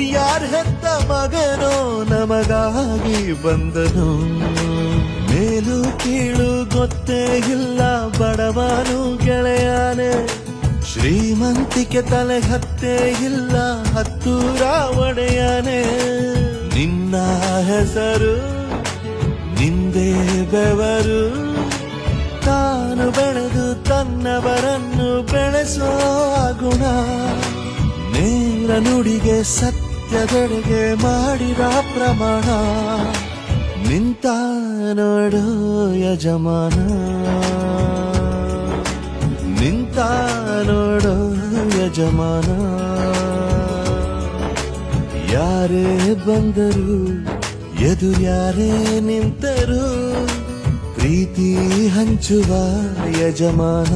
ಯಾರ ಹೆತ್ತ ಮಗನೋ ನಮಗಾಗಿ ಬಂದನು. ಮೇಲು ಕೀಳು ಗೊತ್ತೇ ಇಲ್ಲ ಬಡವನು ಗೆಳೆಯಾನೆ, ಶ್ರೀಮಂತಿಕೆ ತಲೆ ಹತ್ತೇ ಇಲ್ಲ ಹತ್ತೂರ ಒಡೆಯಾನೆ. ನಿನ್ನ ಹೆಸರು ನಿಂದೇ ಬೆವರು, ತಾನು ಬೆಳೆದು ತನ್ನವರನ್ನು ಬೆಳೆಸೋ ಗುಣ. ನೇರ ನುಡಿಗೆ ಸತ್ಯದೆಡೆಗೆ ಮಾಡಿದ ಪ್ರಮಾಣ. ನಿಂತ ನೋಡು ಯಜಮಾನ, ನಿಂತ ನೋಡು ಯಜಮಾನ. ಯಾರೇ ಬಂದರು ಎದುರ್ಯಾರೇ ನಿಂತರು, ಪ್ರೀತಿ ಹಂಚುವ ಯಜಮಾನ.